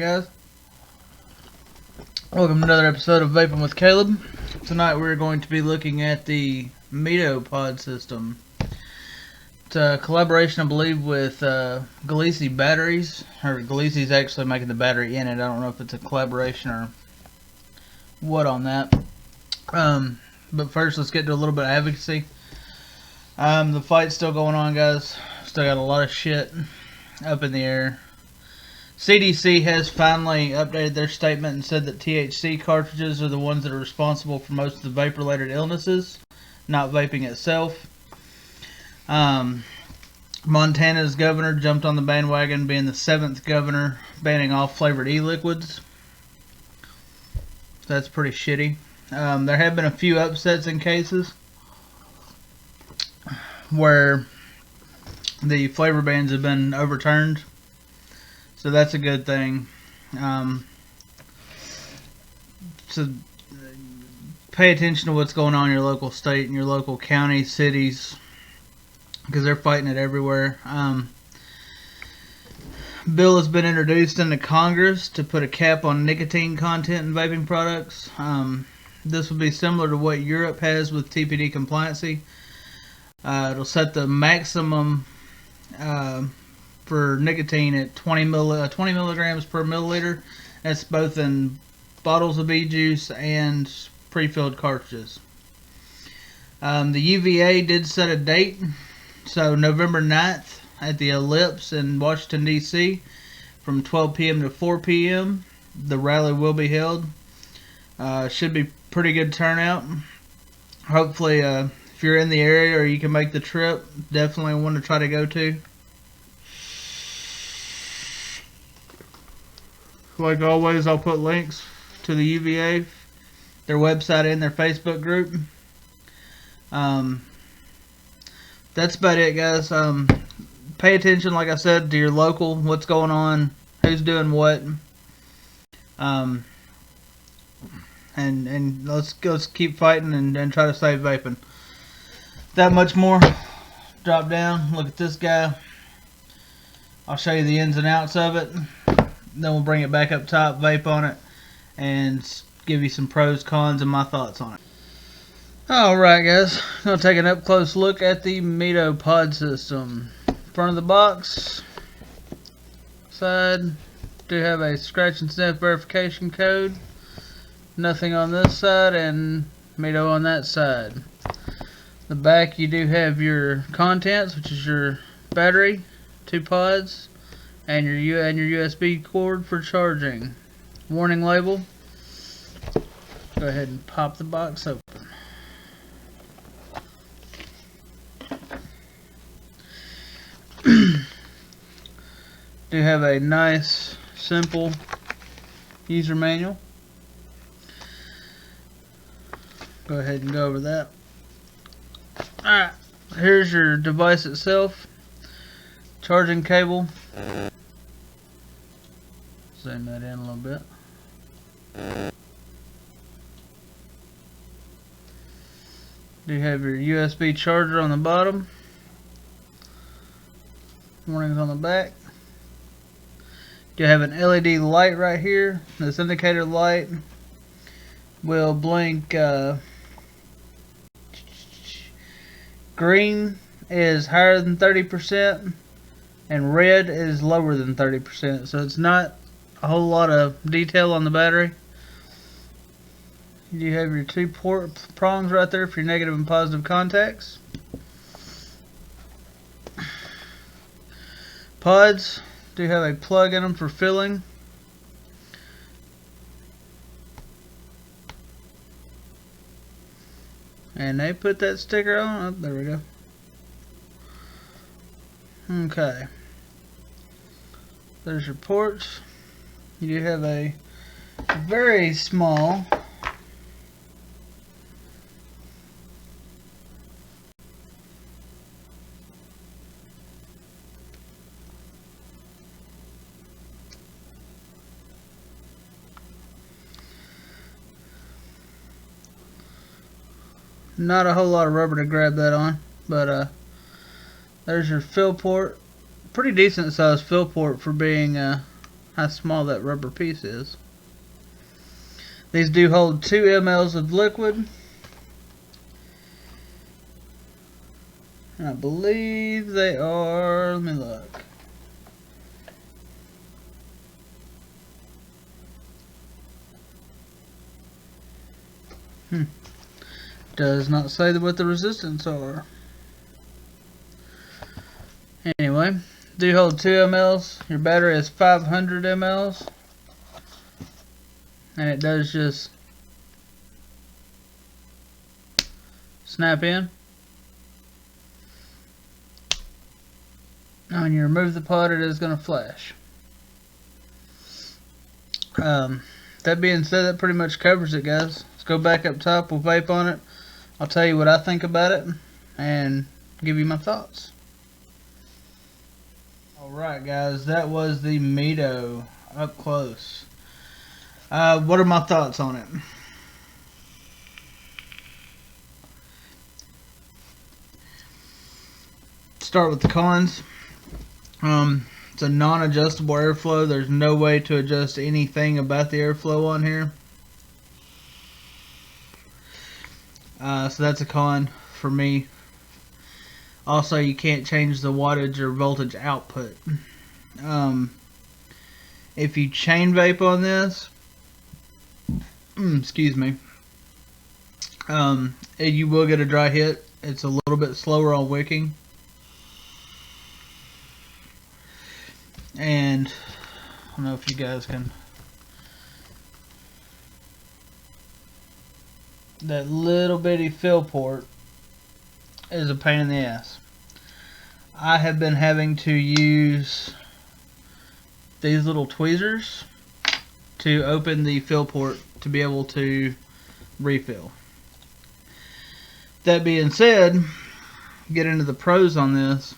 guys? Welcome to another episode of Vaping with Caleb. Tonight we're going to be looking at the Medovape system. It's a collaboration, I believe, with Galicia batteries. Or Galicia's actually making the battery in it. I don't know if it's a collaboration or what on that. But first, let's get to a little bit of advocacy. The fight's still going on, guys. Still got a lot of shit up in the air. CDC has finally updated their statement and said that THC cartridges are the ones that are responsible for most of the vape-related illnesses, not vaping itself. Montana's governor jumped on the bandwagon, being the 7th governor banning all flavored e-liquids. That's pretty shitty. There have been a few upsets in cases where the flavor bans have been overturned. So that's a good thing. So pay attention to what's going on in your local state and your local county, cities, because they're fighting it everywhere. Bill has been introduced into Congress to put a cap on nicotine content in vaping products. This will be similar to what Europe has with TPD compliancy. It'll set the maximum for nicotine at 20 milligrams per milliliter. That's both in bottles of e-juice and pre-filled cartridges. The UVA did set a date, so November 9th at the Ellipse in Washington, D.C. from 12 p.m. to 4 p.m. The rally will be held. Should be pretty good turnout. Hopefully, if you're in the area or you can make the trip, definitely one to try to go to. Like always, I'll put links to the UVA, their website, and their Facebook group. That's about it, guys. Pay attention, like I said, to your local, what's going on, who's doing what. And let's keep fighting and try to save vaping. That much more. Drop down, look at this guy. I'll show you the ins and outs of it. Then we'll bring it back up top, vape on it, and give you some pros, cons, and my thoughts on it. Alright, guys. I'm going to take an up-close look at the Medovape system. Front of the box. Side. Do have a scratch and sniff verification code. Nothing on this side, and Medo on that side. The back, you do have your contents, which is your battery, 2 pods, and your USB cord for charging. Warning label. Go ahead and pop the box open. Do have a nice, simple user manual. Go ahead and go over that. Alright, here's your device itself. Charging cable. Zoom that in a little bit. Do have your USB charger on the bottom. Warnings on the back. Do have an LED light right here. This indicator light will blink. Green is higher than 30%, and red is lower than 30%. So it's not a whole lot of detail on the battery. You have your 2 prongs right there for your negative and positive contacts. Pods do have a plug in them for filling. And they put that sticker on. Oh, there we go. Okay. There's your ports. You do have a very small not a whole lot of rubber to grab that on, but there's your fill port. Pretty decent sized fill port for being how small that rubber piece is. These do hold 2 mLs of liquid. And I believe they are, let me look. Does not say what the resistance are. Anyway, do hold 2 mLs. Your battery is 500 mLs. And it does just snap in. Now when you remove the pod, it is going to flash. That being said, that pretty much covers it, guys. Let's go back up top. We'll vape on it. I'll tell you what I think about it and give you my thoughts. Alright, guys, that was the Medo up close. What are my thoughts on it? Start with the cons. It's a non-adjustable airflow. There's no way to adjust anything about the airflow on here. So that's a con for me. Also, you can't change the wattage or voltage output. If you chain vape on this, excuse me, you will get a dry hit. It's a little bit slower on wicking. And I don't know if you guys can. That little bitty fill port is a pain in the ass. I have been having to use these little tweezers to open the fill port to be able to refill. That being said, get into the pros on this.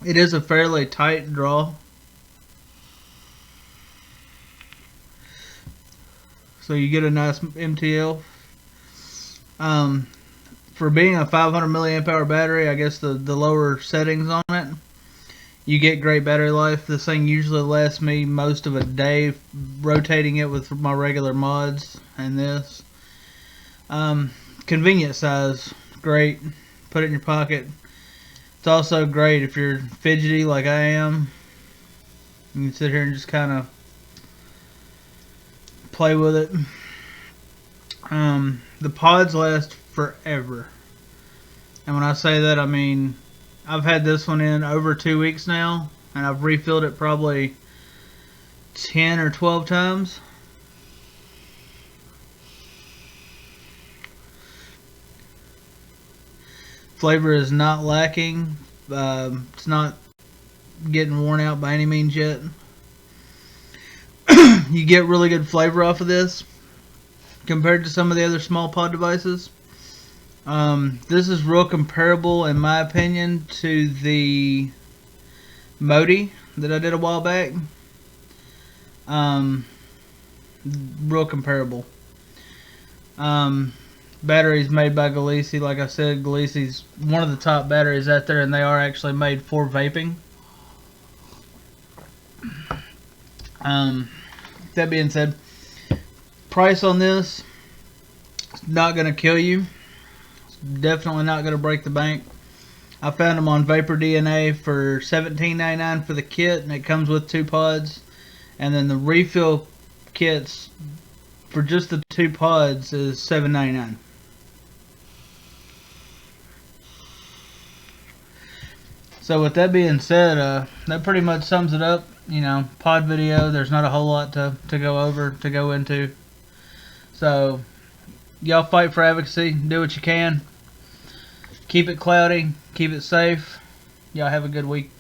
It is a fairly tight draw. So you get a nice MTL. For being a 500 milliamp hour battery, I guess the lower settings on it, you get great battery life. This thing usually lasts me most of a day rotating it with my regular mods and this. Convenient size, great. Put it in your pocket. It's also great if you're fidgety like I am. You can sit here and just kind of play with it. The pods last forever. And when I say that, I mean I've had this one in over 2 weeks now, and I've refilled it probably 10 or 12 times. Flavor is not lacking. It's not getting worn out by any means yet. You get really good flavor off of this compared to some of the other small pod devices. This is real comparable, in my opinion, to the Modi that I did a while back. Real comparable. Batteries made by Gliese. Like I said, Gliesi's one of the top batteries out there, and they are actually made for vaping. That being said, price on this is not going to kill you. It's definitely not going to break the bank. I found them on Vapor DNA for $17.99 for the kit, and it comes with 2 pods. And then the refill kits for just the 2 pods is $7.99. So with that being said, that pretty much sums it up. You know, pod video, there's not a whole lot to go into. So y'all fight for advocacy, do what you can. Keep it cloudy, keep it safe. Y'all have a good week.